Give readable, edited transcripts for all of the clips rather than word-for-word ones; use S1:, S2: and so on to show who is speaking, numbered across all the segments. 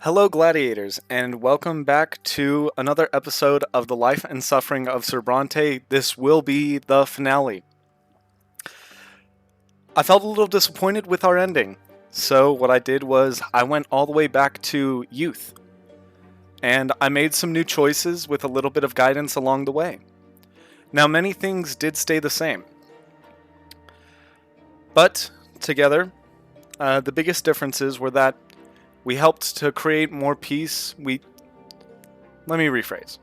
S1: Hello, gladiators, and welcome back to another episode of The Life and Suffering of Sir Brante. This will be the finale. I felt a little disappointed with our ending, so what I did was I went all the way back to youth, and I made some new choices with a little bit of guidance along the way. Now, many things did stay the same, but together, the biggest differences were that we helped to create more peace. Let me rephrase.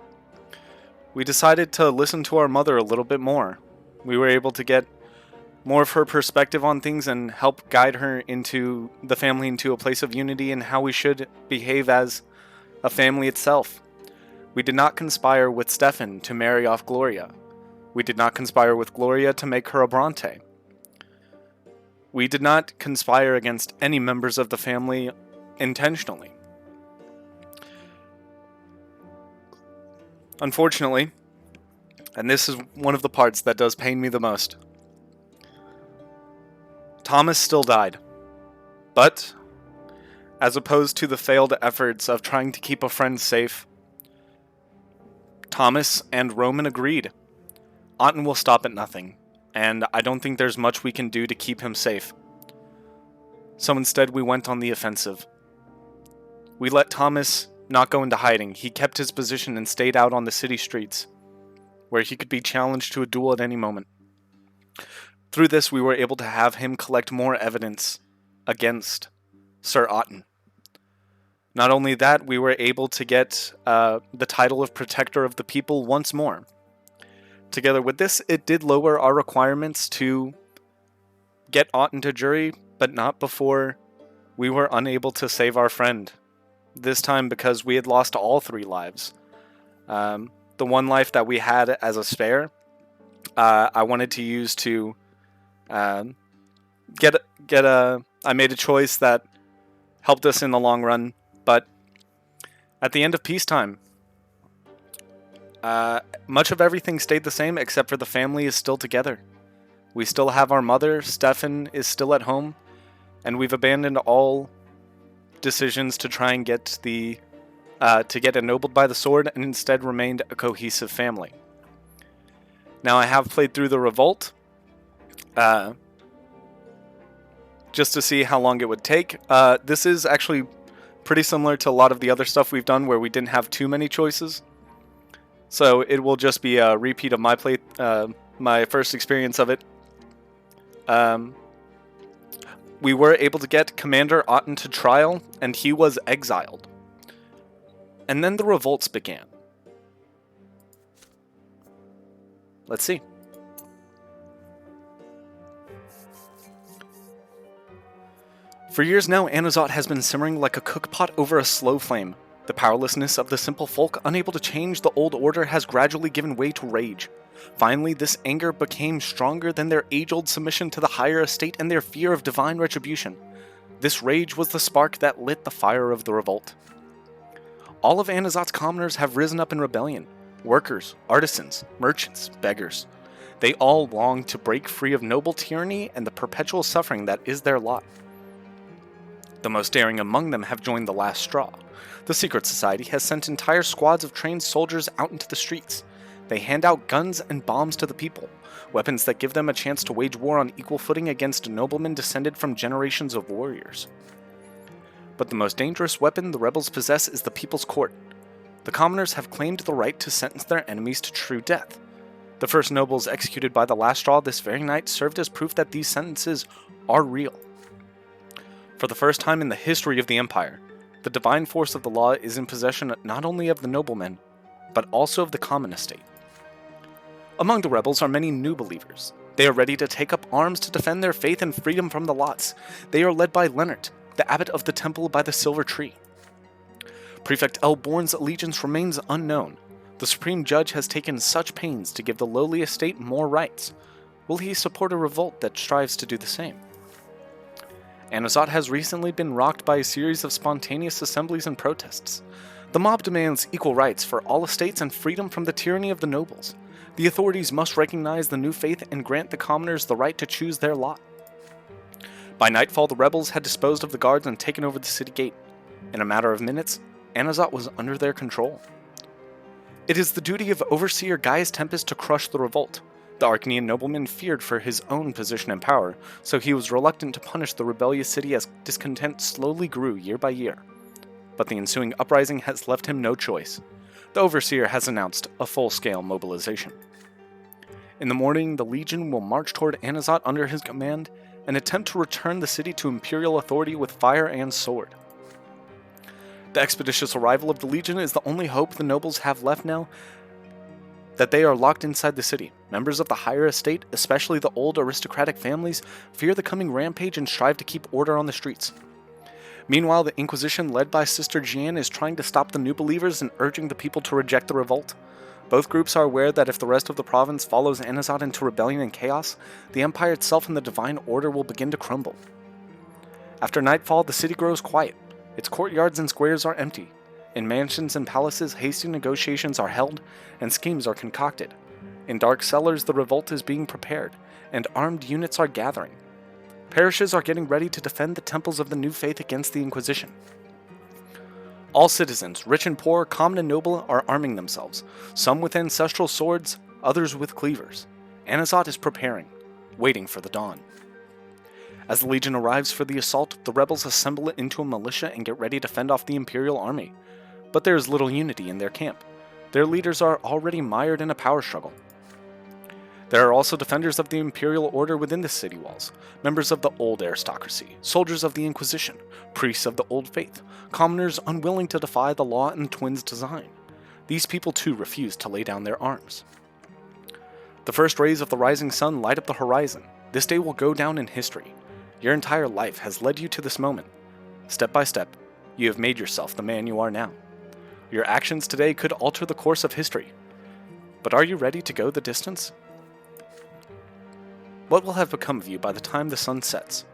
S1: We decided to listen to our mother a little bit more. We were able to get more of her perspective on things and help guide her into the family into a place of unity and how we should behave as a family itself. We did not conspire with Stefan to marry off Gloria. We did not conspire with Gloria to make her a Brante. We did not conspire against any members of the family intentionally. Unfortunately, and this is one of the parts that does pain me the most, Thomas still died. But, as opposed to the failed efforts of trying to keep a friend safe, Thomas and Roman agreed. Otten will stop at nothing, and I don't think there's much we can do to keep him safe. So instead we went on the offensive. We let Thomas not go into hiding. He kept his position and stayed out on the city streets, where he could be challenged to a duel at any moment. Through this, we were able to have him collect more evidence against Sir Otten. Not only that, we were able to get the title of Protector of the People once more. Together with this, it did lower our requirements to get Otten to jury, but not before we were unable to save our friend. This time because we had lost all 3 lives. The one life that we had as a spare, I wanted to use to I made a choice that helped us in the long run, but at the end of peacetime, much of everything stayed the same except for the family is still together. We still have our mother, Stefan is still at home, and we've abandoned all decisions to try and get to get ennobled by the sword and instead remained a cohesive family. Now I have played through the Revolt, just to see how long it would take. This is actually pretty similar to a lot of the other stuff we've done where we didn't have too many choices. So it will just be a repeat of my first experience of it. We were able to get Commander Otten to trial, and he was exiled. And then the revolts began. Let's see. For years now, Anazot has been simmering like a cookpot over a slow flame. The powerlessness of the simple folk, unable to change the old order, has gradually given way to rage. Finally, this anger became stronger than their age-old submission to the higher estate and their fear of divine retribution. This rage was the spark that lit the fire of the revolt. All of Anazot's commoners have risen up in rebellion. Workers, artisans, merchants, beggars. They all long to break free of noble tyranny and the perpetual suffering that is their lot. The most daring among them have joined the last straw. The secret society has sent entire squads of trained soldiers out into the streets. They hand out guns and bombs to the people, weapons that give them a chance to wage war on equal footing against noblemen descended from generations of warriors. But the most dangerous weapon the rebels possess is the people's court. The commoners have claimed the right to sentence their enemies to true death. The first nobles executed by the last straw this very night served as proof that these sentences are real. For the first time in the history of the Empire, the divine force of the law is in possession not only of the noblemen, but also of the common estate. Among the rebels are many new believers. They are ready to take up arms to defend their faith and freedom from the lots. They are led by Leonard, the abbot of the temple by the silver tree. Prefect Elborn's allegiance remains unknown. The supreme judge has taken such pains to give the lowly estate more rights. Will he support a revolt that strives to do the same? Anazot has recently been rocked by a series of spontaneous assemblies and protests. The mob demands equal rights for all estates and freedom from the tyranny of the nobles. The authorities must recognize the new faith and grant the commoners the right to choose their lot. By nightfall, the rebels had disposed of the guards and taken over the city gate. In a matter of minutes, Anazat was under their control. It is the duty of Overseer Gaius Tempest to crush the revolt. The Archnean nobleman feared for his own position and power, so he was reluctant to punish the rebellious city as discontent slowly grew year by year. But the ensuing uprising has left him no choice. The Overseer has announced a full-scale mobilization. In the morning, the Legion will march toward Anazat under his command and attempt to return the city to Imperial authority with fire and sword. The expeditious arrival of the Legion is the only hope the nobles have left now that they are locked inside the city. Members of the higher estate, especially the old aristocratic families, fear the coming rampage and strive to keep order on the streets. Meanwhile, the Inquisition, led by Sister Jeanne, is trying to stop the new believers and urging the people to reject the revolt. Both groups are aware that if the rest of the province follows Anazat into rebellion and chaos, the Empire itself and the Divine Order will begin to crumble. After nightfall, the city grows quiet. Its courtyards and squares are empty. In mansions and palaces, hasty negotiations are held, and schemes are concocted. In dark cellars, the revolt is being prepared, and armed units are gathering. Parishes are getting ready to defend the temples of the new faith against the Inquisition. All citizens, rich and poor, common and noble, are arming themselves, some with ancestral swords, others with cleavers. Anazat is preparing, waiting for the dawn. As the Legion arrives for the assault, the rebels assemble it into a militia and get ready to fend off the Imperial army. But there is little unity in their camp. Their leaders are already mired in a power struggle. There are also defenders of the Imperial Order within the city walls, members of the old aristocracy, soldiers of the Inquisition, priests of the old faith, commoners unwilling to defy the law and the twins' design. These people too refuse to lay down their arms. The first rays of the rising sun light up the horizon. This day will go down in history. Your entire life has led you to this moment. Step by step, you have made yourself the man you are now. Your actions today could alter the course of history. But are you ready to go the distance? What will have become of you by the time the sun sets?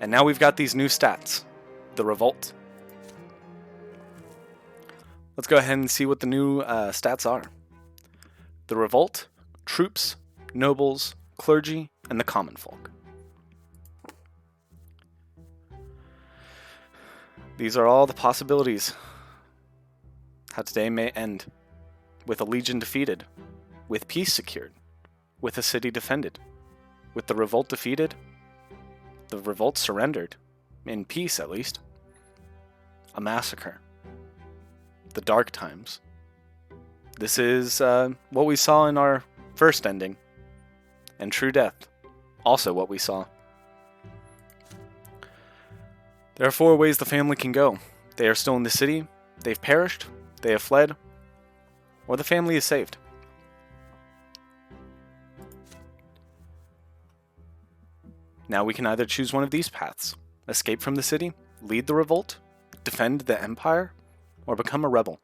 S1: And now we've got these new stats. The Revolt. Let's go ahead and see what the new stats are. The Revolt, troops, nobles, clergy, and the common folk. These are all the possibilities. How today may end. With a legion defeated. With peace secured. With a city defended. With the revolt defeated. The revolt surrendered. In peace, at least. A massacre. The dark times. This is what we saw in our first ending. And true death. Also what we saw. There are 4 ways the family can go. They are still in the city, they've perished, they have fled, or the family is saved. Now we can either choose one of these paths. Escape from the city, lead the revolt, defend the empire, or become a rebel.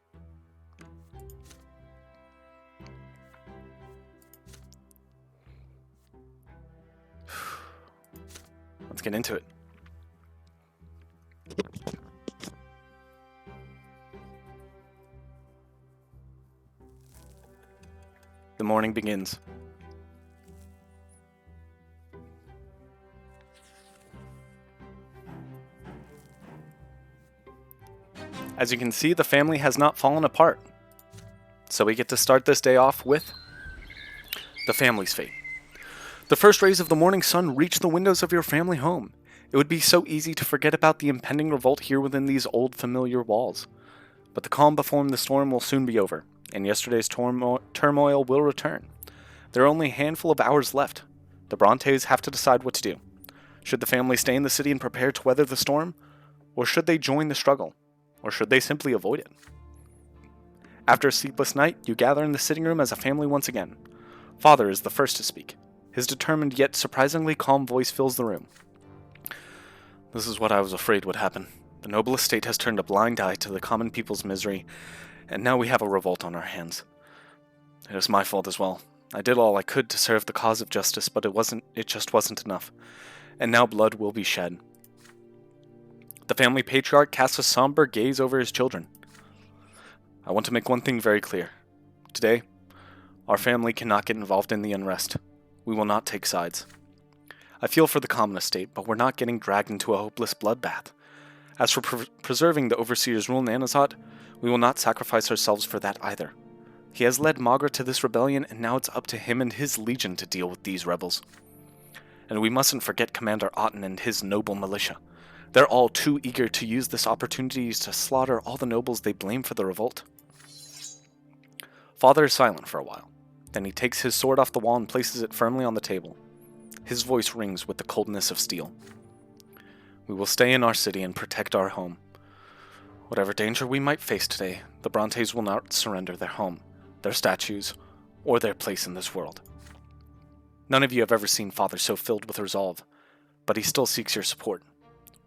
S1: Let's get into it. The morning begins. As you can see, the family has not fallen apart. So we get to start this day off with the family's fate. The first rays of the morning sun reach the windows of your family home. It would be so easy to forget about the impending revolt here within these old familiar walls. But the calm before the storm will soon be over, and yesterday's turmoil will return. There are only a handful of hours left. The Brantes have to decide what to do. Should the family stay in the city and prepare to weather the storm? Or should they join the struggle? Or should they simply avoid it? After a sleepless night, you gather in the sitting room as a family once again. Father is the first to speak. His determined yet surprisingly calm voice fills the room. This is what I was afraid would happen. The noble estate has turned a blind eye to the common people's misery, and now we have a revolt on our hands. It was my fault as well. I did all I could to serve the cause of justice, but it just wasn't enough. And now blood will be shed. The family patriarch casts a somber gaze over his children. I want to make one thing very clear. Today, our family cannot get involved in the unrest. We will not take sides. I feel for the common estate, but we're not getting dragged into a hopeless bloodbath. As for preserving the Overseer's rule in Anazat, we will not sacrifice ourselves for that either. He has led Magra to this rebellion, and now it's up to him and his legion to deal with these rebels. And we mustn't forget Commander Otten and his noble militia. They're all too eager to use this opportunity to slaughter all the nobles they blame for the revolt. Father is silent for a while. Then he takes his sword off the wall and places it firmly on the table. His voice rings with the coldness of steel. We will stay in our city and protect our home. Whatever danger we might face today, the Brantes will not surrender their home, their statues, or their place in this world. None of you have ever seen Father so filled with resolve, but he still seeks your support.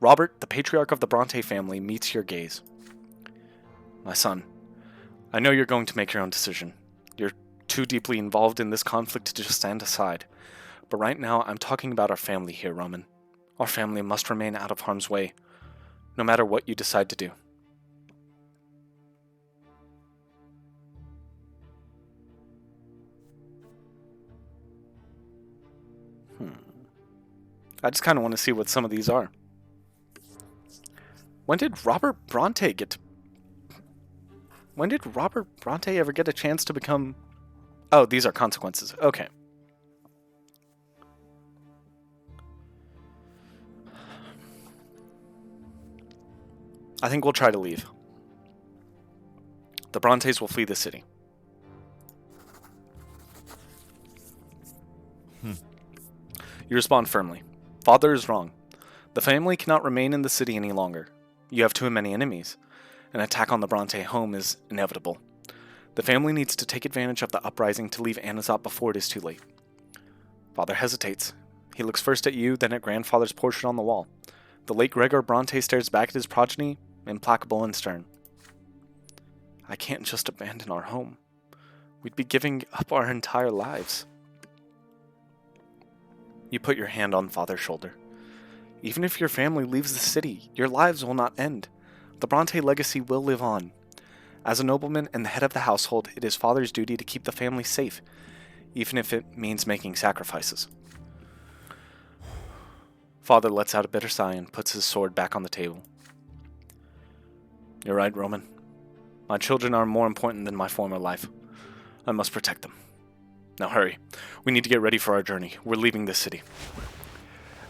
S1: Robert, the patriarch of the Brante family, meets your gaze. My son, I know you're going to make your own decision. You're too deeply involved in this conflict to just stand aside. But right now, I'm talking about our family here, Roman. Our family must remain out of harm's way, no matter what you decide to do. I just kind of want to see what some of these are. When did Robert Brante ever get a chance to become... Oh, these are consequences. Okay. I think we'll try to leave. The Brantes will flee the city. You respond firmly. Father is wrong. The family cannot remain in the city any longer. You have too many enemies. An attack on the Brante home is inevitable. The family needs to take advantage of the uprising to leave Anazat before it is too late. Father hesitates. He looks first at you, then at grandfather's portrait on the wall. The late Gregor Brante stares back at his progeny, implacable and stern. I can't just abandon our home. We'd be giving up our entire lives. You put your hand on Father's shoulder. Even if your family leaves the city, your lives will not end. The Brante legacy will live on. As a nobleman and the head of the household, it is Father's duty to keep the family safe, even if it means making sacrifices. Father lets out a bitter sigh and puts his sword back on the table. You're right, Roman. My children are more important than my former life. I must protect them. Now hurry. We need to get ready for our journey. We're leaving this city.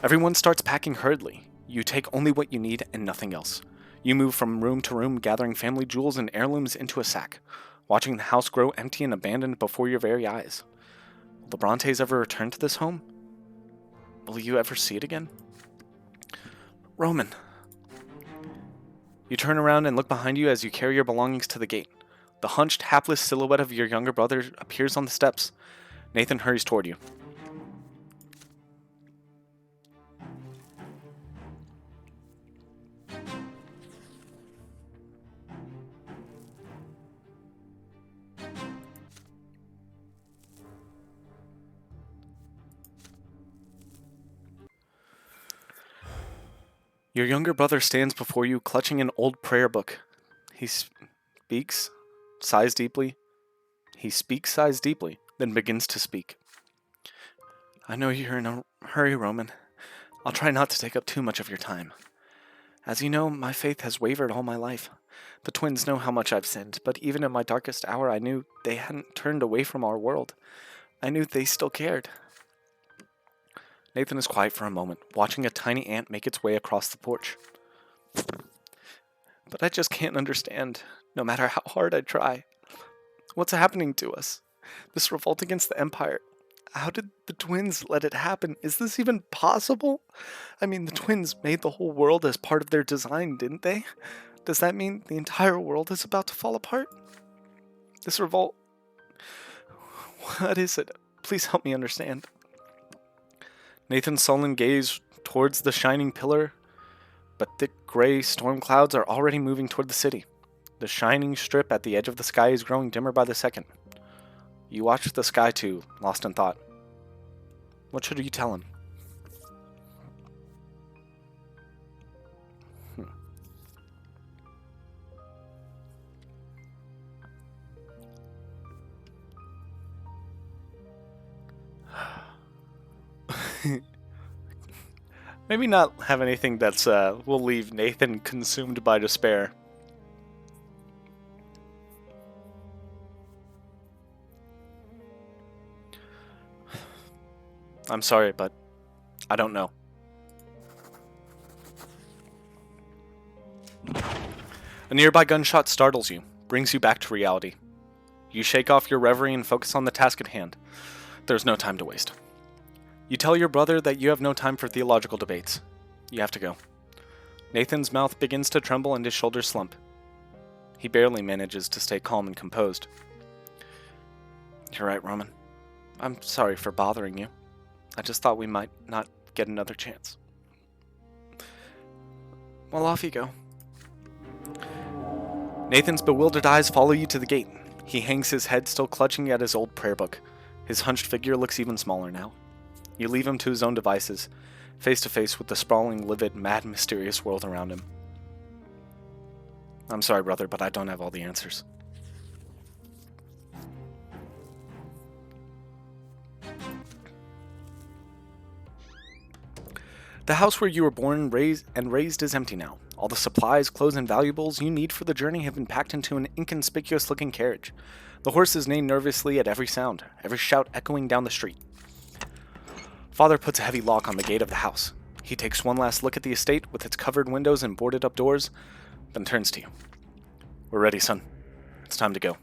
S1: Everyone starts packing hurriedly. You take only what you need and nothing else. You move from room to room, gathering family jewels and heirlooms into a sack, watching the house grow empty and abandoned before your very eyes. Will the Brantes ever return to this home? Will you ever see it again? Roman. You turn around and look behind you as you carry your belongings to the gate. The hunched, hapless silhouette of your younger brother appears on the steps. Nathan hurries toward you. Your younger brother stands before you, clutching an old prayer book. He speaks, sighs deeply. Then begins to speak. I know you're in a hurry, Roman. I'll try not to take up too much of your time. As you know, my faith has wavered all my life. The twins know how much I've sinned, but even in my darkest hour, I knew they hadn't turned away from our world. I knew they still cared. Nathan is quiet for a moment, watching a tiny ant make its way across the porch. But I just can't understand, no matter how hard I try. What's happening to us? This revolt against the Empire. How did the twins let it happen? Is this even possible? I mean, the twins made the whole world as part of their design, didn't they? Does that mean the entire world is about to fall apart? This revolt... What is it? Please help me understand. Nathan's sullen gaze towards the shining pillar, but thick gray storm clouds are already moving toward the city. The shining strip at the edge of the sky is growing dimmer by the second. You watch the sky too, lost in thought. What should you tell him? Maybe not have anything that's will leave Nathan consumed by despair. I'm sorry, but I don't know. A nearby gunshot startles you, brings you back to reality. You shake off your reverie and focus on the task at hand. There's no time to waste. You tell your brother that you have no time for theological debates. You have to go. Nathan's mouth begins to tremble and his shoulders slump. He barely manages to stay calm and composed. You're right, Roman. I'm sorry for bothering you. I just thought we might not get another chance. Well, off you go. Nathan's bewildered eyes follow you to the gate. He hangs his head, still clutching at his old prayer book. His hunched figure looks even smaller now. You leave him to his own devices, face to face with the sprawling, livid, mad, mysterious world around him. I'm sorry, brother, but I don't have all the answers. The house where you were born and raised is empty now. All the supplies, clothes, and valuables you need for the journey have been packed into an inconspicuous-looking carriage. The horses neigh nervously at every sound, every shout echoing down the street. Father puts a heavy lock on the gate of the house. He takes one last look at the estate with its covered windows and boarded-up doors, then turns to you. We're ready, son. It's time to go.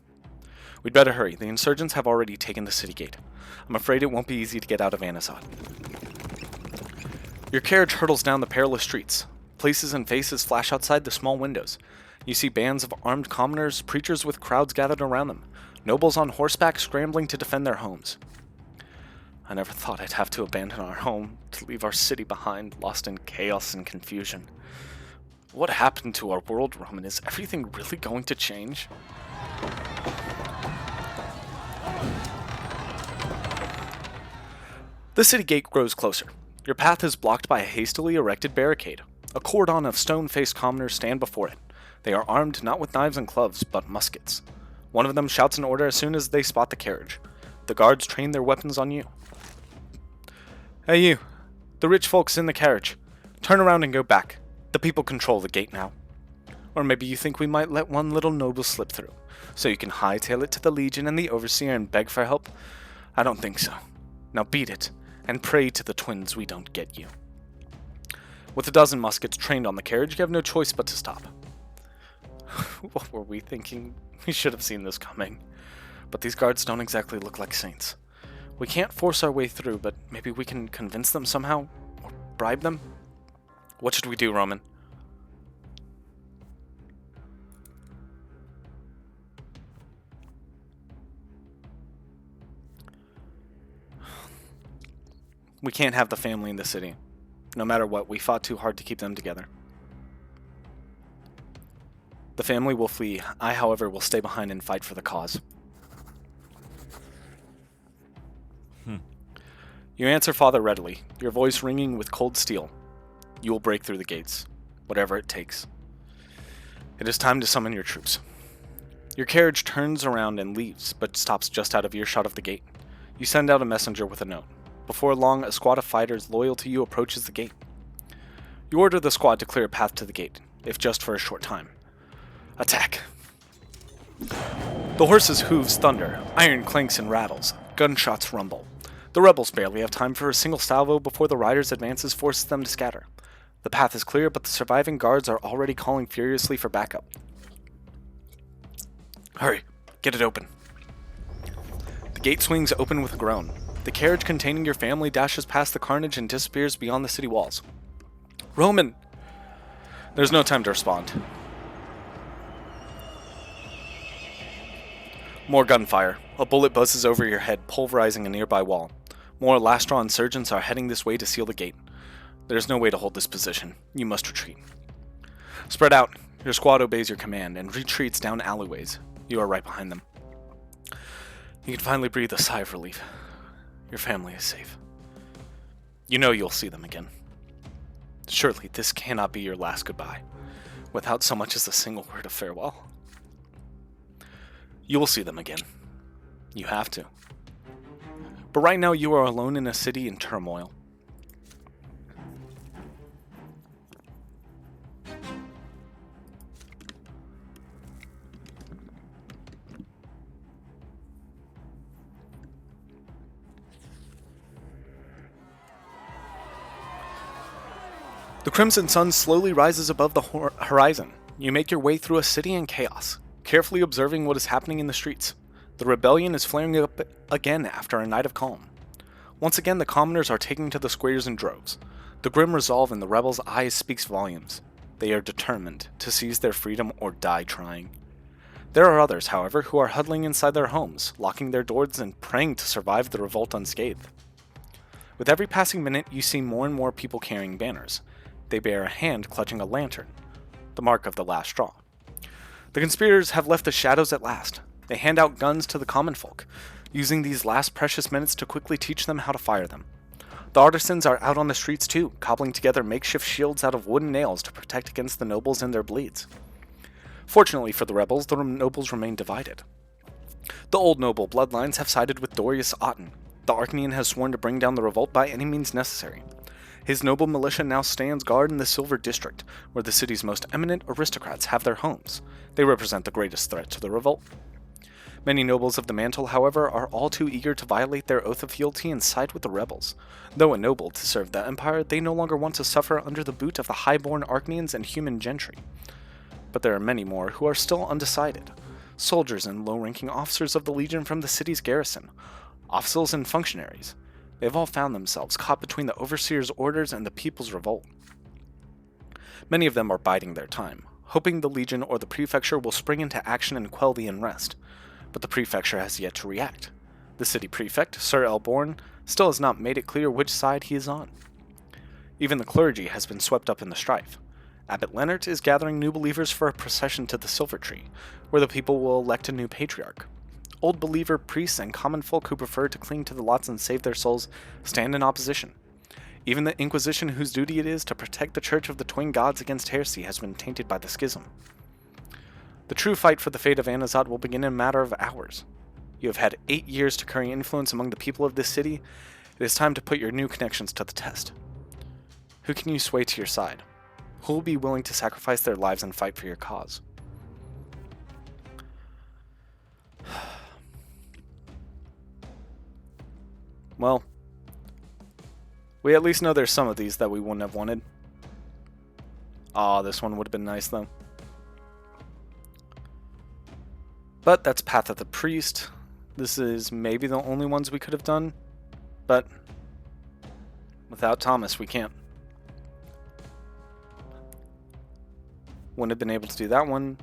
S1: We'd better hurry. The insurgents have already taken the city gate. I'm afraid it won't be easy to get out of Anasat. Your carriage hurtles down the perilous streets. Places and faces flash outside the small windows. You see bands of armed commoners, preachers with crowds gathered around them, nobles on horseback scrambling to defend their homes. I never thought I'd have to abandon our home, to leave our city behind, lost in chaos and confusion. What happened to our world, Roman? Is everything really going to change? The city gate grows closer. Your path is blocked by a hastily erected barricade. A cordon of stone-faced commoners stand before it. They are armed not with knives and clubs, but muskets. One of them shouts an order as soon as they spot the carriage. The guards train their weapons on you. Hey you, the rich folks in the carriage. Turn around and go back. The people control the gate now. Or maybe you think we might let one little noble slip through, so you can hightail it to the Legion and the Overseer and beg for help? I don't think so. Now beat it, and pray to the twins we don't get you. With a dozen muskets trained on the carriage, you have no choice but to stop. What were we thinking? We should have seen this coming. But these guards don't exactly look like saints. We can't force our way through, but maybe we can convince them somehow? Or bribe them? What should we do, Roman? We can't have the family in the city. No matter what, we fought too hard to keep them together. The family will flee. I, however, will stay behind and fight for the cause. You answer Father readily, your voice ringing with cold steel. You will break through the gates, whatever it takes. It is time to summon your troops. Your carriage turns around and leaves, but stops just out of earshot of the gate. You send out a messenger with a note. Before long, a squad of fighters loyal to you approaches the gate. You order the squad to clear a path to the gate, if just for a short time. Attack! The horses' hooves thunder, iron clanks and rattles, gunshots rumble. The rebels barely have time for a single salvo before the riders' advances forces them to scatter. The path is clear, but the surviving guards are already calling furiously for backup. Hurry, get it open. The gate swings open with a groan. The carriage containing your family dashes past the carnage and disappears beyond the city walls. Roman! There's no time to respond. More gunfire. A bullet buzzes over your head, pulverizing a nearby wall. More last-draw insurgents are heading this way to seal the gate. There's no way to hold this position. You must retreat. Spread out. Your squad obeys your command and retreats down alleyways. You are right behind them. You can finally breathe a sigh of relief. Your family is safe. You know you'll see them again. Surely this cannot be your last goodbye, without so much as a single word of farewell. You will see them again. You have to. But right now you are alone in a city in turmoil. The crimson sun slowly rises above the horizon. You make your way through a city in chaos, carefully observing what is happening in the streets. The rebellion is flaring up again after a night of calm. Once again, the commoners are taking to the squares in droves. The grim resolve in the rebels' eyes speaks volumes. They are determined to seize their freedom or die trying. There are others, however, who are huddling inside their homes, locking their doors and praying to survive the revolt unscathed. With every passing minute, you see more and more people carrying banners. They bear a hand clutching a lantern, the mark of the last straw. The conspirators have left the shadows at last. They hand out guns to the common folk, using these last precious minutes to quickly teach them how to fire them. The artisans are out on the streets too, cobbling together makeshift shields out of wooden nails to protect against the nobles and their bleeds. Fortunately for the rebels, the nobles remain divided. The old noble bloodlines have sided with Dorius Otten. The Archnean has sworn to bring down the revolt by any means necessary. His noble militia now stands guard in the Silver District, where the city's most eminent aristocrats have their homes. They represent the greatest threat to the revolt. Many nobles of the mantle, however, are all too eager to violate their oath of fealty and side with the rebels. Though ennobled to serve the Empire, they no longer want to suffer under the boot of the high-born Archneans and human gentry. But there are many more who are still undecided. Soldiers and low-ranking officers of the Legion from the city's garrison, officers and functionaries. They have all found themselves caught between the Overseer's orders and the People's Revolt. Many of them are biding their time, hoping the Legion or the Prefecture will spring into action and quell the unrest. But the Prefecture has yet to react. The city prefect, Sir Elborn, still has not made it clear which side he is on. Even the clergy has been swept up in the strife. Abbot Leonard is gathering new believers for a procession to the Silver Tree, where the people will elect a new patriarch. Old believer priests and common folk who prefer to cling to the lots and save their souls stand in opposition. Even the Inquisition, whose duty it is to protect the Church of the Twin Gods against heresy, has been tainted by the schism. The true fight for the fate of Anazat will begin in a matter of hours. You have had 8 years to curry influence among the people of this city. It is time to put your new connections to the test. Who can you sway to your side? Who will be willing to sacrifice their lives and fight for your cause? Well, we at least know there's some of these that we wouldn't have wanted. Aw, this one would have been nice though. But that's Path of the Priest. This is maybe the only ones we could have done, but without Thomas we can't. Wouldn't have been able to do that one.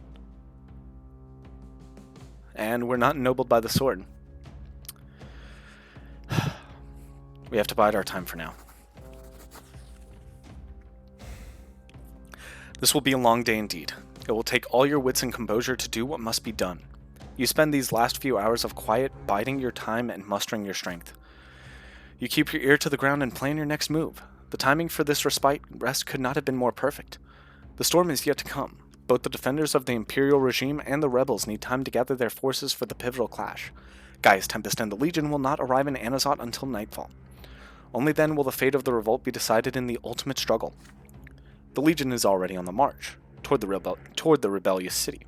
S1: And we're not ennobled by the sword. We have to bide our time for now. This will be a long day indeed. It will take all your wits and composure to do what must be done. You spend these last few hours of quiet, biding your time and mustering your strength. You keep your ear to the ground and plan your next move. The timing for this rest could not have been more perfect. The storm is yet to come. Both the defenders of the Imperial regime and the rebels need time to gather their forces for the pivotal clash. Gaius Tempest and the Legion will not arrive in Anazat until nightfall. Only then will the fate of the revolt be decided in the ultimate struggle. The Legion is already on the march, toward the rebellious city.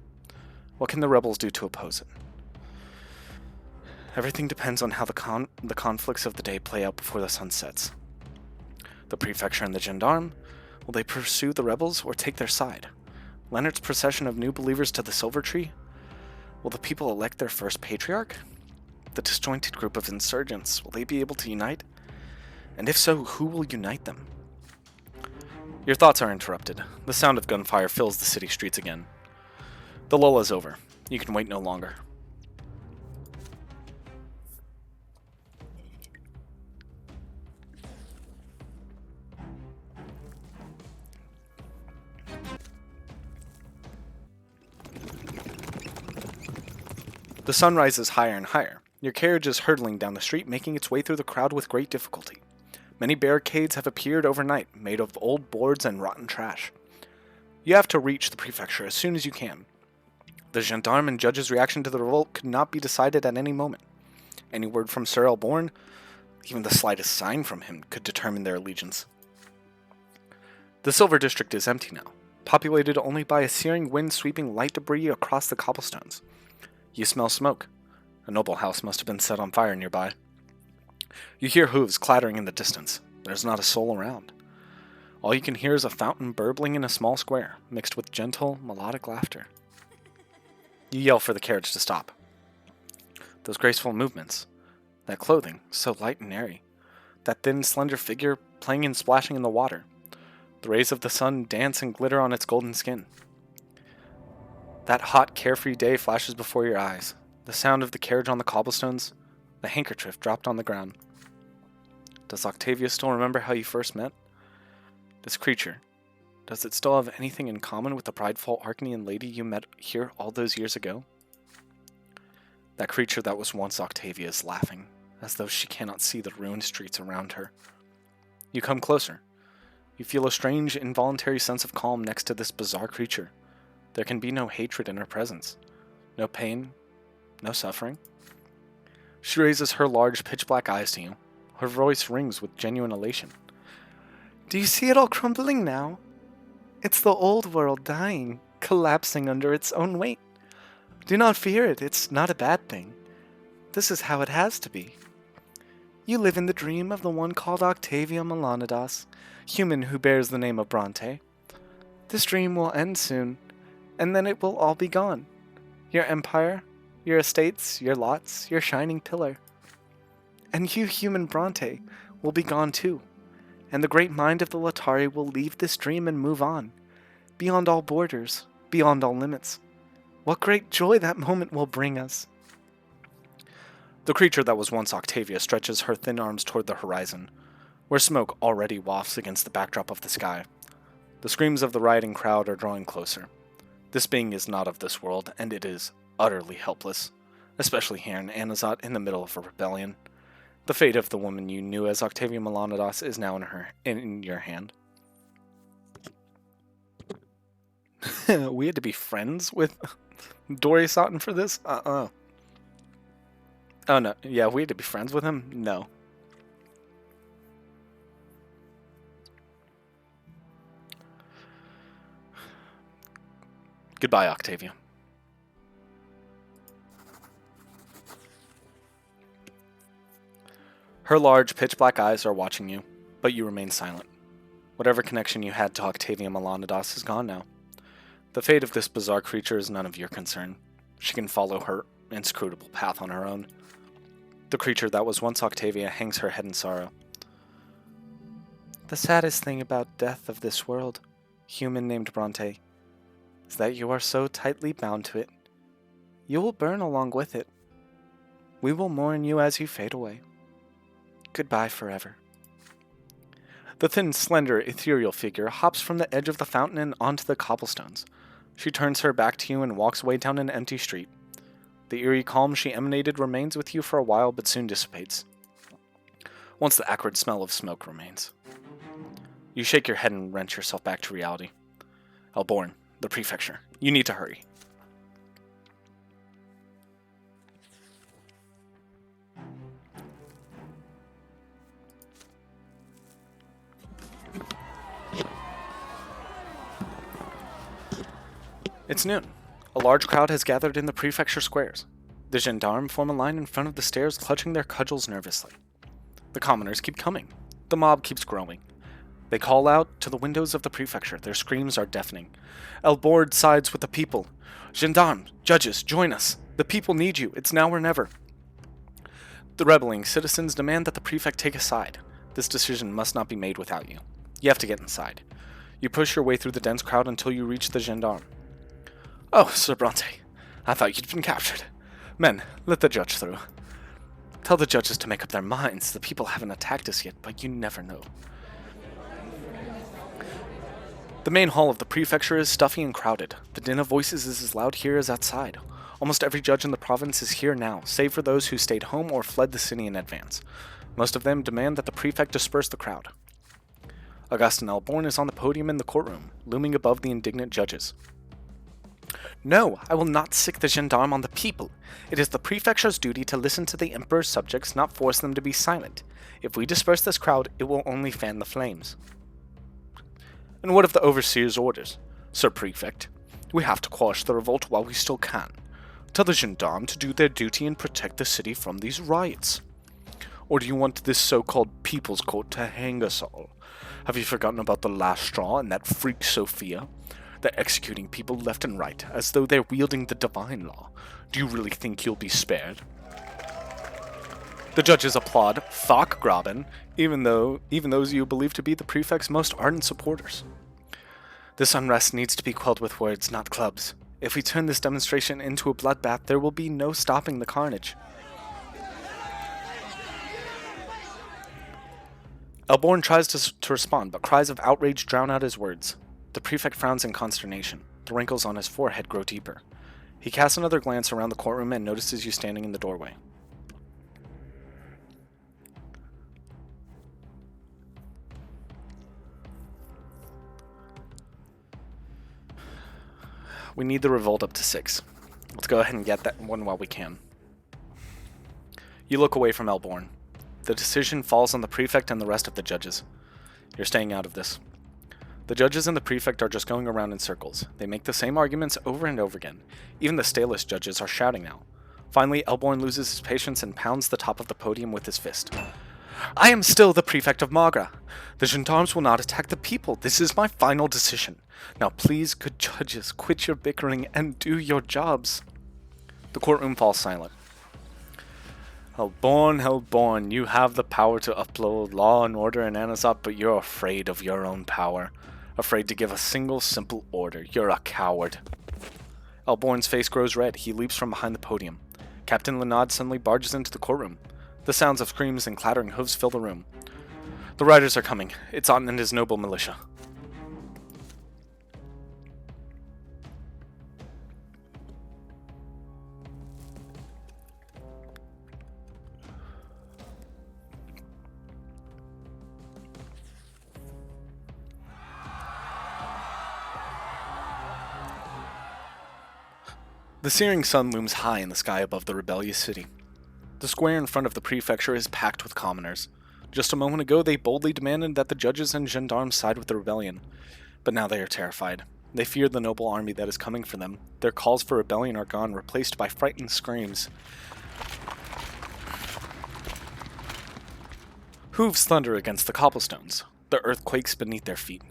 S1: What can the rebels do to oppose it? Everything depends on how the conflicts of the day play out before the sun sets. The Prefecture and the Gendarme, will they pursue the rebels or take their side? Leonard's procession of new believers to the Silver Tree? Will the people elect their first patriarch? The disjointed group of insurgents, will they be able to unite? And if so, who will unite them? Your thoughts are interrupted. The sound of gunfire fills the city streets again. The lull is over. You can wait no longer. The sun rises higher and higher. Your carriage is hurtling down the street, making its way through the crowd with great difficulty. Many barricades have appeared overnight, made of old boards and rotten trash. You have to reach the Prefecture as soon as you can. The gendarme and judge's reaction to the revolt could not be decided at any moment. Any word from Sir Elborn, even the slightest sign from him, could determine their allegiance. The Silver District is empty now, populated only by a searing wind sweeping light debris across the cobblestones. You smell smoke. A noble house must have been set on fire nearby. You hear hooves clattering in the distance. There's not a soul around. All you can hear is a fountain burbling in a small square, mixed with gentle, melodic laughter. You yell for the carriage to stop. Those graceful movements, that clothing, so light and airy, that thin, slender figure playing and splashing in the water. The rays of the sun dance and glitter on its golden skin. That hot, carefree day flashes before your eyes. The sound of the carriage on the cobblestones, the handkerchief dropped on the ground. Does Octavia still remember how you first met? This creature, does it still have anything in common with the prideful Arcanian lady you met here all those years ago? That creature that was once Octavia is laughing, as though she cannot see the ruined streets around her. You come closer. You feel a strange, involuntary sense of calm next to this bizarre creature. There can be no hatred in her presence. No pain. No suffering. She raises her large, pitch-black eyes to you. Her voice rings with genuine elation. Do you see it all crumbling now? It's the old world dying, collapsing under its own weight. Do not fear it, it's not a bad thing. This is how it has to be. You live in the dream of the one called Octavia Melanidas, human who bears the name of Brante. This dream will end soon, and then it will all be gone. Your empire, your estates, your lots, your shining pillar. And you, human Brante, will be gone too, and the great mind of the Latari will leave this dream and move on, beyond all borders, beyond all limits. What great joy that moment will bring us. The creature that was once Octavia stretches her thin arms toward the horizon, where smoke already wafts against the backdrop of the sky. The screams of the rioting crowd are drawing closer. This being is not of this world, and it is utterly helpless, especially here in Anazat in the middle of a rebellion. The fate of the woman you knew as Octavia Melanidas is now in your hand. We had to be friends with Dory Sotten for this? Oh no, yeah, we had to be friends with him? No. Goodbye, Octavia. Her large, pitch-black eyes are watching you, but you remain silent. Whatever connection you had to Octavia Melanidas is gone now. The fate of this bizarre creature is none of your concern. She can follow her inscrutable path on her own. The creature that was once Octavia hangs her head in sorrow. The saddest thing about death of this world, human named Brante, is that you are so tightly bound to it. You will burn along with it. We will mourn you as you fade away. Goodbye forever. The thin, slender, ethereal figure hops from the edge of the fountain and onto the cobblestones. She turns her back to you and walks away down an empty street. The eerie calm she emanated remains with you for a while but soon dissipates, once the acrid smell of smoke remains. You shake your head and wrench yourself back to reality. Elborn, the prefecture. You need to hurry. It's noon. A large crowd has gathered in the prefecture squares. The gendarmes form a line in front of the stairs, clutching their cudgels nervously. The commoners keep coming. The mob keeps growing. They call out to the windows of the prefecture. Their screams are deafening. Elbord sides with the people. Gendarmes, judges, join us. The people need you. It's now or never. The rebelling citizens demand that the prefect take a side. This decision must not be made without you. You have to get inside. You push your way through the dense crowd until you reach the gendarme. Oh, Sir Brante, I thought you'd been captured. Men, let the judge through. Tell the judges to make up their minds. The people haven't attacked us yet, but you never know. The main hall of the prefecture is stuffy and crowded. The din of voices is as loud here as outside. Almost every judge in the province is here now, save for those who stayed home or fled the city in advance. Most of them demand that the prefect disperse the crowd. Augustin Elborn is on the podium in the courtroom, looming above the indignant judges. No, I will not sic the gendarme on the people. It is the prefecture's duty to listen to the emperor's subjects, not force them to be silent. If we disperse this crowd, it will only fan the flames. And what of the overseer's orders? Sir Prefect, we have to quash the revolt while we still can. Tell the gendarmes to do their duty and protect the city from these riots. Or do you want this so-called People's Court to hang us all? Have you forgotten about the last straw and that freak Sophia? They're executing people left and right, as though they're wielding the divine law. Do you really think you'll be spared? The judges applaud, Fock Graben, even those you believe to be the prefect's most ardent supporters. This unrest needs to be quelled with words, not clubs. If we turn this demonstration into a bloodbath, there will be no stopping the carnage. Elborn tries to respond, but cries of outrage drown out his words. The prefect frowns in consternation. The wrinkles on his forehead grow deeper. He casts another glance around the courtroom and notices you standing in the doorway. We need the revolt up to 6. Let's go ahead and get that one while we can. You look away from Elborn. The decision falls on the prefect and the rest of the judges. You're staying out of this. The judges and the prefect are just going around in circles. They make the same arguments over and over again. Even the stalest judges are shouting now. Finally, Elborn loses his patience and pounds the top of the podium with his fist. I am still the prefect of Magra. The gendarmes will not attack the people. This is my final decision. Now please, good judges, quit your bickering and do your jobs. The courtroom falls silent. Hellborn, you have the power to uphold law and order in Anazat, but you're afraid of your own power. Afraid to give a single simple order. You're a coward. Elborn's face grows red. He leaps from behind the podium. Captain Lenard suddenly barges into the courtroom. The sounds of screams and clattering hooves fill the room. The riders are coming. It's Otten and his noble militia. The searing sun looms high in the sky above the rebellious city. The square in front of the prefecture is packed with commoners. Just a moment ago, they boldly demanded that the judges and gendarmes side with the rebellion. But now they are terrified. They fear the noble army that is coming for them. Their calls for rebellion are gone, replaced by frightened screams. Hooves thunder against the cobblestones. The earth quakes beneath their feet.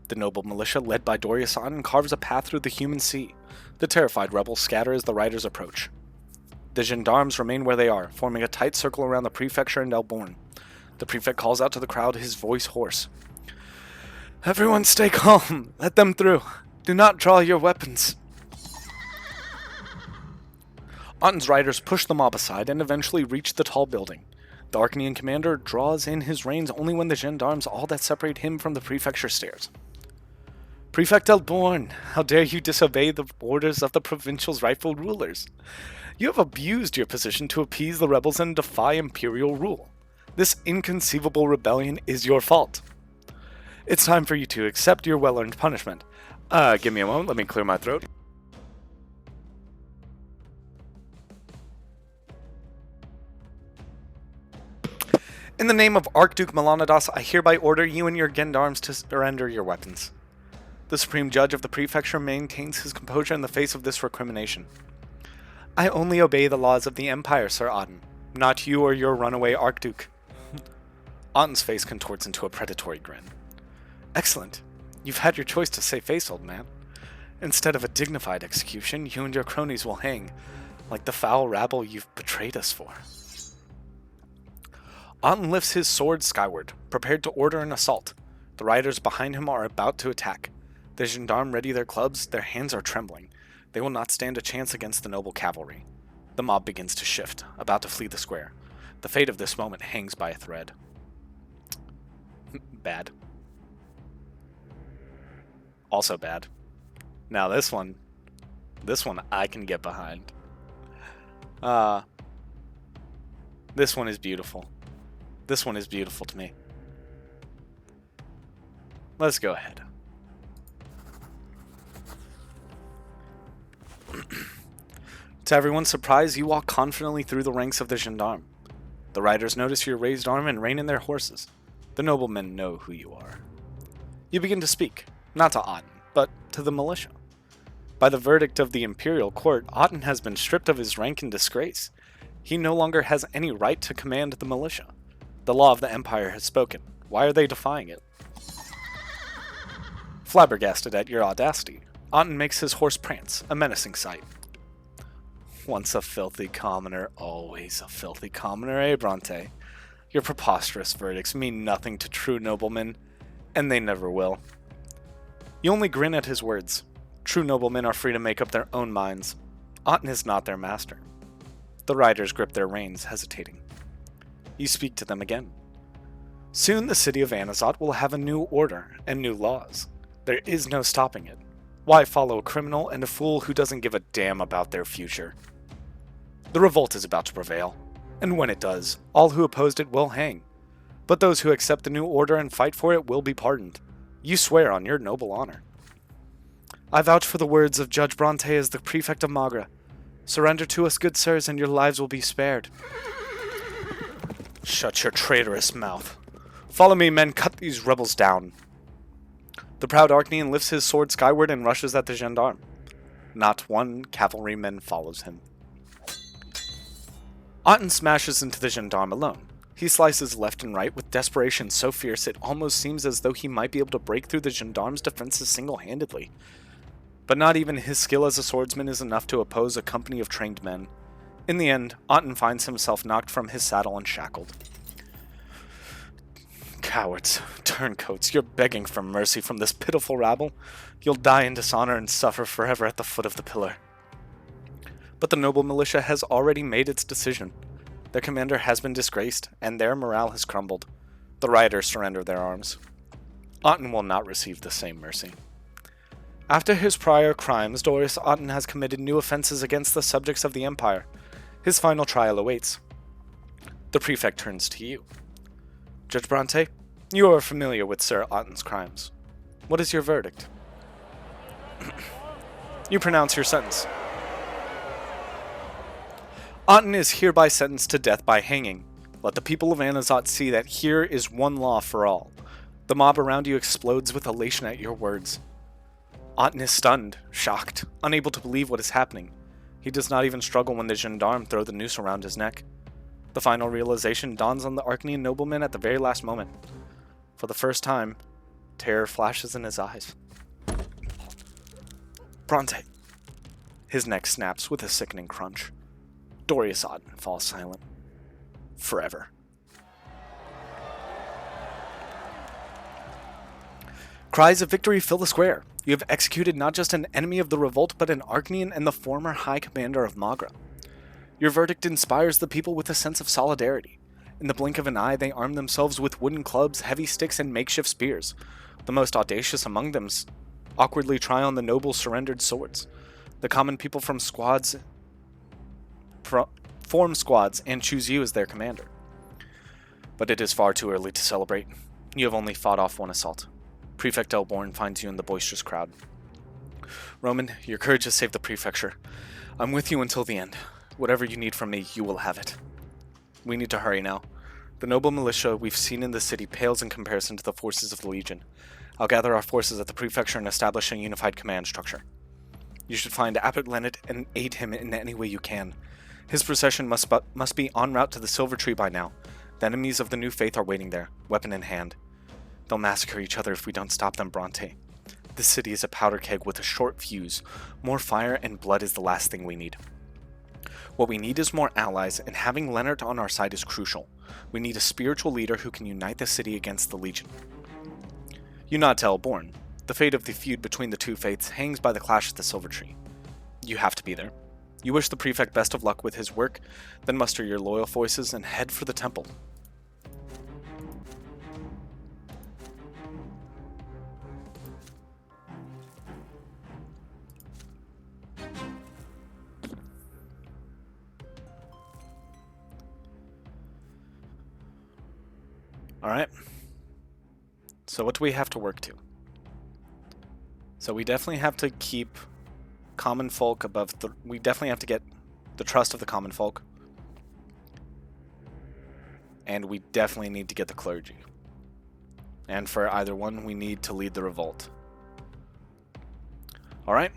S1: The noble militia, led by Dorius Otten, carves a path through the human sea. The terrified rebels scatter as the riders approach. The gendarmes remain where they are, forming a tight circle around the prefecture and Elborn. The prefect calls out to the crowd, his voice hoarse. Everyone stay calm. Let them through. Do not draw your weapons. Otten's riders push the mob aside and eventually reach the tall building. The Arcanian commander draws in his reins only when the gendarmes all that separate him from the prefecture stairs. Prefect Elborn, how dare you disobey the orders of the provincial's rightful rulers? You have abused your position to appease the rebels and defy imperial rule. This inconceivable rebellion is your fault. It's time for you to accept your well-earned punishment. Give me a moment, let me clear my throat. In the name of Archduke Melanidas, I hereby order you and your gendarmes to surrender your weapons. The Supreme Judge of the Prefecture maintains his composure in the face of this recrimination. I only obey the laws of the Empire, Sir Otten, not you or your runaway Archduke. Otten's face contorts into a predatory grin. Excellent. You've had your choice to save face, old man. Instead of a dignified execution, you and your cronies will hang, like the foul rabble you've betrayed us for. Otten lifts his sword skyward, prepared to order an assault. The riders behind him are about to attack. The gendarmes ready their clubs, their hands are trembling. They will not stand a chance against the noble cavalry. The mob begins to shift, about to flee the square. The fate of this moment hangs by a thread. Bad. Also bad. Now this one I can get behind. This one is beautiful. This one is beautiful to me. Let's go ahead. To everyone's surprise, you walk confidently through the ranks of the gendarme. The riders notice your raised arm and rein in their horses. The noblemen know who you are. You begin to speak, not to Otten, but to the militia. By the verdict of the imperial court, Otten has been stripped of his rank in disgrace. He no longer has any right to command the militia. The law of the Empire has spoken. Why are they defying it? Flabbergasted at your audacity, Aten makes his horse prance, a menacing sight. Once a filthy commoner, always a filthy commoner, eh, Brante? Your preposterous verdicts mean nothing to true noblemen, and they never will. You only grin at his words. True noblemen are free to make up their own minds. Aten is not their master. The riders grip their reins, hesitating. You speak to them again. Soon the city of Anazot will have a new order and new laws. There is no stopping it. Why follow a criminal and a fool who doesn't give a damn about their future? The revolt is about to prevail, and when it does, all who opposed it will hang. But those who accept the new order and fight for it will be pardoned. You swear on your noble honor. I vouch for the words of Judge Brante as the prefect of Magra. Surrender to us, good sirs, and your lives will be spared. Shut your traitorous mouth. Follow me, men, cut these rebels down. The proud Archnean lifts his sword skyward and rushes at the gendarme. Not one cavalryman follows him. Aten smashes into the gendarme alone. He slices left and right with desperation so fierce it almost seems as though he might be able to break through the gendarme's defenses single-handedly. But not even his skill as a swordsman is enough to oppose a company of trained men. In the end, Aten finds himself knocked from his saddle and shackled. Cowards, turncoats, you're begging for mercy from this pitiful rabble. You'll die in dishonor and suffer forever at the foot of the pillar. But the noble militia has already made its decision. Their commander has been disgraced, and their morale has crumbled. The rioters surrender their arms. Aten will not receive the same mercy. After his prior crimes, Dorius Aten has committed new offenses against the subjects of the Empire. His final trial awaits. The prefect turns to you. Judge Brante, you are familiar with Sir Aten's crimes. What is your verdict? You pronounce your sentence. Aten is hereby sentenced to death by hanging. Let the people of Anazot see that here is one law for all. The mob around you explodes with elation at your words. Aten is stunned, shocked, unable to believe what is happening. He does not even struggle when the gendarme throw the noose around his neck. The final realization dawns on the Archnean nobleman at the very last moment. For the first time, terror flashes in his eyes. Brante. His neck snaps with a sickening crunch. Dorius Aten falls silent. Forever. Cries of victory fill the square. You have executed not just an enemy of the revolt, but an Archnean and the former High Commander of Magra. Your verdict inspires the people with a sense of solidarity. In the blink of an eye, they arm themselves with wooden clubs, heavy sticks, and makeshift spears. The most audacious among them awkwardly try on the noble surrendered swords. The common people form squads and choose you as their commander. But it is far too early to celebrate. You have only fought off one assault. Prefect Elborn finds you in the boisterous crowd. Roman, your courage has saved the prefecture. I'm with you until the end. Whatever you need from me, you will have it. We need to hurry now. The noble militia we've seen in the city pales in comparison to the forces of the Legion. I'll gather our forces at the prefecture and establish a unified command structure. You should find Abbot Leonard and aid him in any way you can. His procession must be en route to the Silver Tree by now. The enemies of the new faith are waiting there, weapon in hand. They'll massacre each other if we don't stop them, Brante. This city is a powder keg with a short fuse. More fire and blood is the last thing we need. What we need is more allies, and having Leonard on our side is crucial. We need a spiritual leader who can unite the city against the Legion. You nod to Elborn. The fate of the feud between the two faiths hangs by the clash at the Silver Tree. You have to be there. You wish the prefect best of luck with his work, then muster your loyal forces and head for the temple. Alright. So what do we have to work to? So we definitely have to keep common folk above the... We definitely have to get the trust of the common folk. And we definitely need to get the clergy. And for either one, we need to lead the revolt. Alright.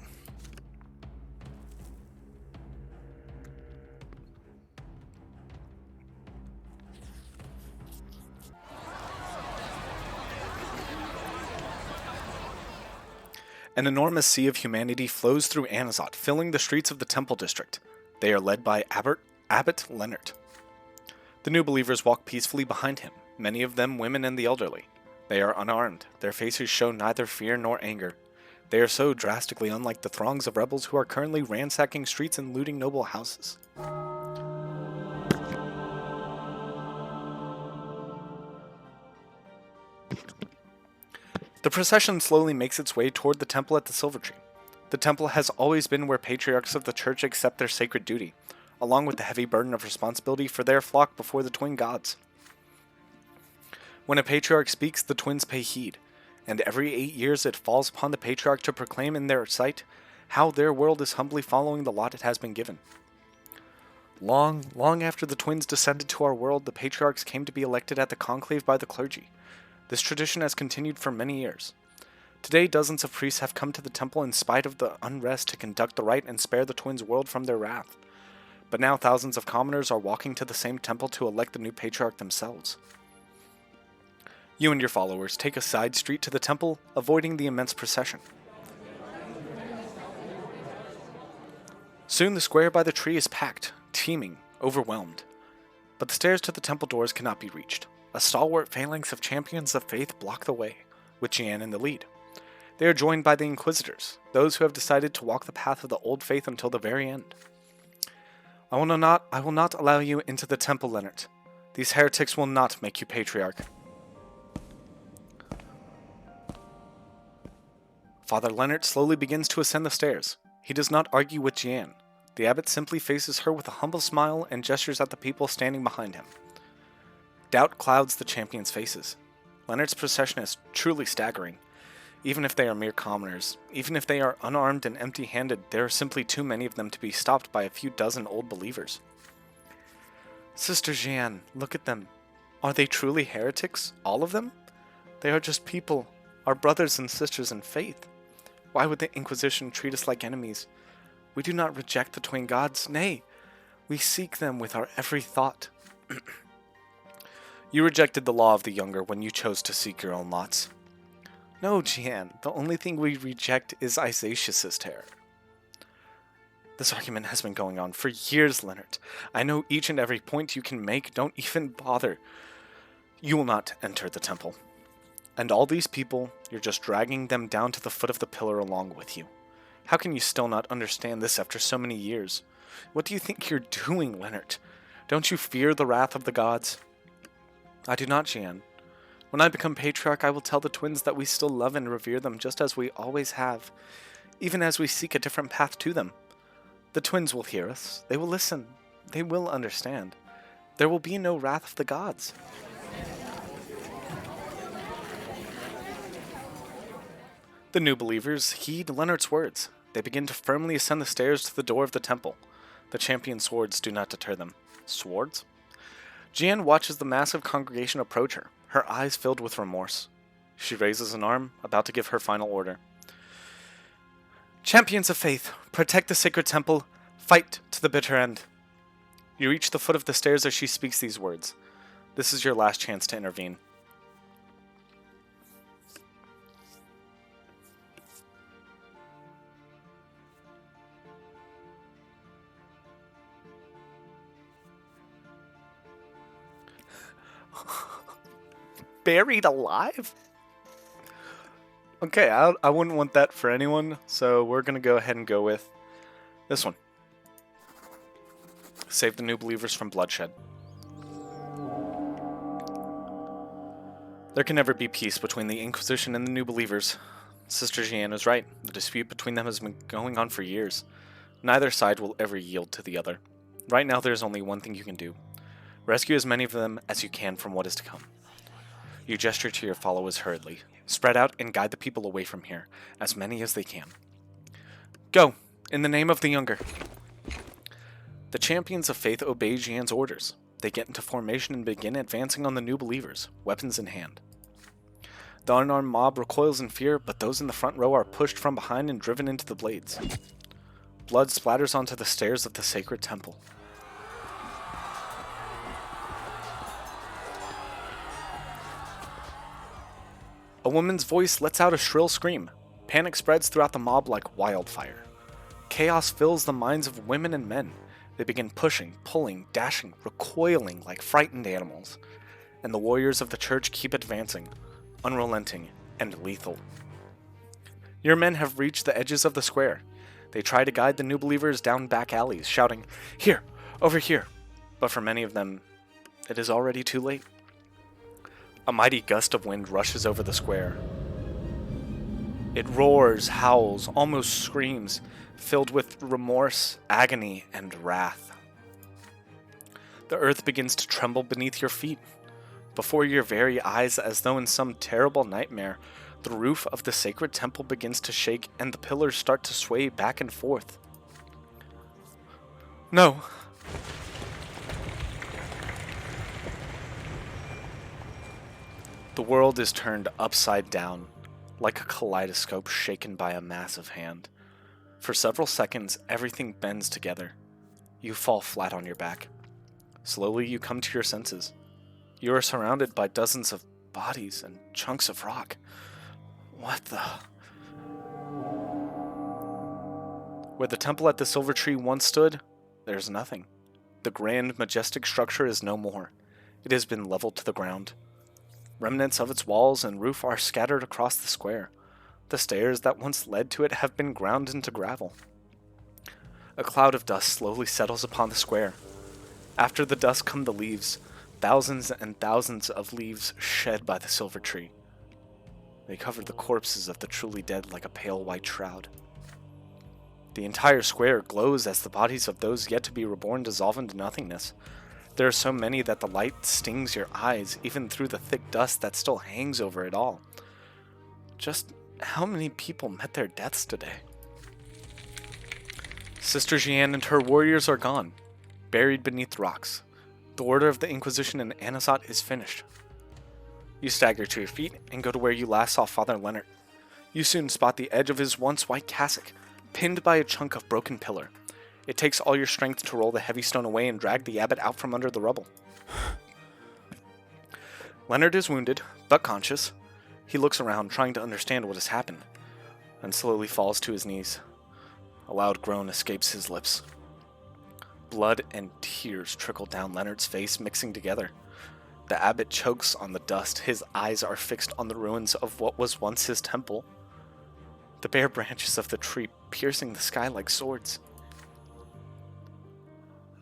S1: An enormous sea of humanity flows through Anazot, filling the streets of the Temple District. They are led by Abbot Leonard. The new believers walk peacefully behind him, many of them women and the elderly. They are unarmed, their faces show neither fear nor anger. They are so drastically unlike the throngs of rebels who are currently ransacking streets and looting noble houses. The procession slowly makes its way toward the temple at the Silver Tree. The temple has always been where patriarchs of the church accept their sacred duty, along with the heavy burden of responsibility for their flock before the twin gods. When a patriarch speaks, the twins pay heed, and every 8 years it falls upon the patriarch to proclaim in their sight how their world is humbly following the lot it has been given. Long after the twins descended to our world, the patriarchs came to be elected at the conclave by the clergy. This tradition has continued for many years. Today, dozens of priests have come to the temple in spite of the unrest to conduct the rite and spare the twins' world from their wrath. But now thousands of commoners are walking to the same temple to elect the new patriarch themselves. You and your followers take a side street to the temple, avoiding the immense procession. Soon the square by the tree is packed, teeming, overwhelmed. But the stairs to the temple doors cannot be reached. A stalwart phalanx of champions of faith block the way, with Jian in the lead. They are joined by the Inquisitors, those who have decided to walk the path of the old faith until the very end. I will not allow you into the temple, Leonard. These heretics will not make you patriarch. Father Leonard slowly begins to ascend the stairs. He does not argue with Jian. The abbot simply faces her with a humble smile and gestures at the people standing behind him. Doubt clouds the champions' faces. Leonard's procession is truly staggering. Even if they are mere commoners, even if they are unarmed and empty-handed, there are simply too many of them to be stopped by a few dozen old believers. Sister Jian, look at them. Are they truly heretics? All of them? They are just people, our brothers and sisters in faith. Why would the Inquisition treat us like enemies? We do not reject the twin gods, nay, we seek them with our every thought. You rejected the law of the younger when you chose to seek your own lots. No, Jian, the only thing we reject is Isatius' terror. This argument has been going on for years, Leonard. I know each and every point you can make, don't even bother. You will not enter the temple. And all these people, you're just dragging them down to the foot of the pillar along with you. How can you still not understand this after so many years? What do you think you're doing, Leonard? Don't you fear the wrath of the gods? I do not, Jian. When I become patriarch, I will tell the twins that we still love and revere them just as we always have, even as we seek a different path to them. The twins will hear us. They will listen. They will understand. There will be no wrath of the gods. The new believers heed Leonard's words. They begin to firmly ascend the stairs to the door of the temple. The champion swords do not deter them. Swords? Jian watches the massive congregation approach her, her eyes filled with remorse. She raises an arm, about to give her final order. Champions of faith, protect the sacred temple, fight to the bitter end. You reach the foot of the stairs as she speaks these words. This is your last chance to intervene. Buried alive? Okay, I wouldn't want that for anyone, so we're going to go ahead and go with this one. Save the new believers from bloodshed. There can never be peace between the Inquisition and the new believers. Sister Jian is right. The dispute between them has been going on for years. Neither side will ever yield to the other. Right now, there's only one thing you can do. Rescue as many of them as you can from what is to come. You gesture to your followers hurriedly. Spread out and guide the people away from here, as many as they can. Go, in the name of the younger. The champions of faith obey Jian's orders. They get into formation and begin advancing on the new believers, weapons in hand. The unarmed mob recoils in fear, but those in the front row are pushed from behind and driven into the blades. Blood splatters onto the stairs of the sacred temple. A woman's voice lets out a shrill scream. Panic spreads throughout the mob like wildfire. Chaos fills the minds of women and men. They begin pushing, pulling, dashing, recoiling like frightened animals. And the warriors of the church keep advancing, unrelenting and lethal. Your men have reached the edges of the square. They try to guide the new believers down back alleys, shouting, "Here, over here." But for many of them, it is already too late. A mighty gust of wind rushes over the square. It roars, howls, almost screams, filled with remorse, agony, and wrath. The earth begins to tremble beneath your feet. Before your very eyes, as though in some terrible nightmare, the roof of the sacred temple begins to shake and the pillars start to sway back and forth. No. The world is turned upside down, like a kaleidoscope shaken by a massive hand. For several seconds, everything bends together. You fall flat on your back. Slowly, you come to your senses. You are surrounded by dozens of bodies and chunks of rock. What the... Where the temple at the Silver Tree once stood, there's nothing. The grand, majestic structure is no more. It has been leveled to the ground. Remnants of its walls and roof are scattered across the square. The stairs that once led to it have been ground into gravel. A cloud of dust slowly settles upon the square. After the dust come the leaves, thousands and thousands of leaves shed by the Silver Tree. They cover the corpses of the truly dead like a pale white shroud. The entire square glows as the bodies of those yet to be reborn dissolve into nothingness. There are so many that the light stings your eyes, even through the thick dust that still hangs over it all. Just how many people met their deaths today? Sister Jeanne and her warriors are gone, buried beneath rocks. The order of the Inquisition in Anazat is finished. You stagger to your feet and go to where you last saw Father Leonard. You soon spot the edge of his once white cassock, pinned by a chunk of broken pillar. It takes all your strength to roll the heavy stone away and drag the abbot out from under the rubble. Leonard is wounded, but conscious. He looks around, trying to understand what has happened, and slowly falls to his knees. A loud groan escapes his lips. Blood and tears trickle down Leonard's face, mixing together. The abbot chokes on the dust. His eyes are fixed on the ruins of what was once his temple. The bare branches of the tree piercing the sky like swords.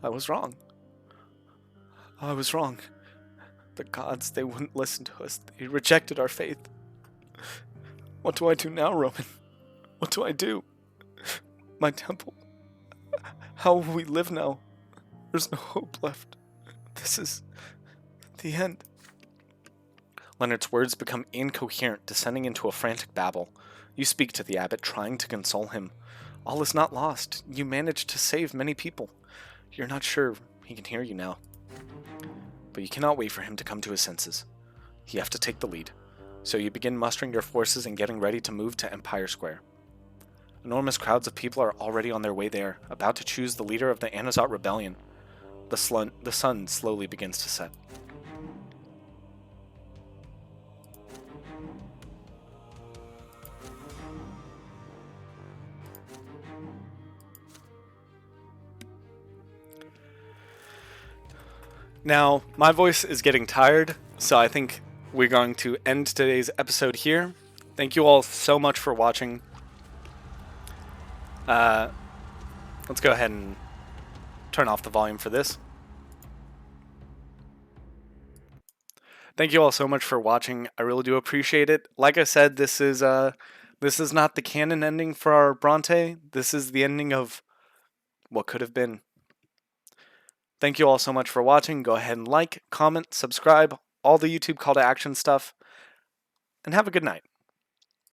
S1: I was wrong. I was wrong. The gods, they wouldn't listen to us. They rejected our faith. What do I do now, Roman? What do I do? My temple. How will we live now? There's no hope left. This is the end. Leonard's words become incoherent, descending into a frantic babble. You speak to the abbot, trying to console him. All is not lost. You managed to save many people. You're not sure he can hear you now. But you cannot wait for him to come to his senses. You have to take the lead. So you begin mustering your forces and getting ready to move to Empire Square. Enormous crowds of people are already on their way there, about to choose the leader of the Anazat Rebellion. The sun slowly begins to set. Now, my voice is getting tired, so I think we're going to end today's episode here. Thank you all so much for watching. Let's go ahead and turn off the volume for this. Thank you all so much for watching. I really do appreciate it. Like I said, this is not the canon ending for our Brante. This is the ending of what could have been. Thank you all so much for watching. Go ahead and like, comment, subscribe, all the YouTube call to action stuff, and have a good night.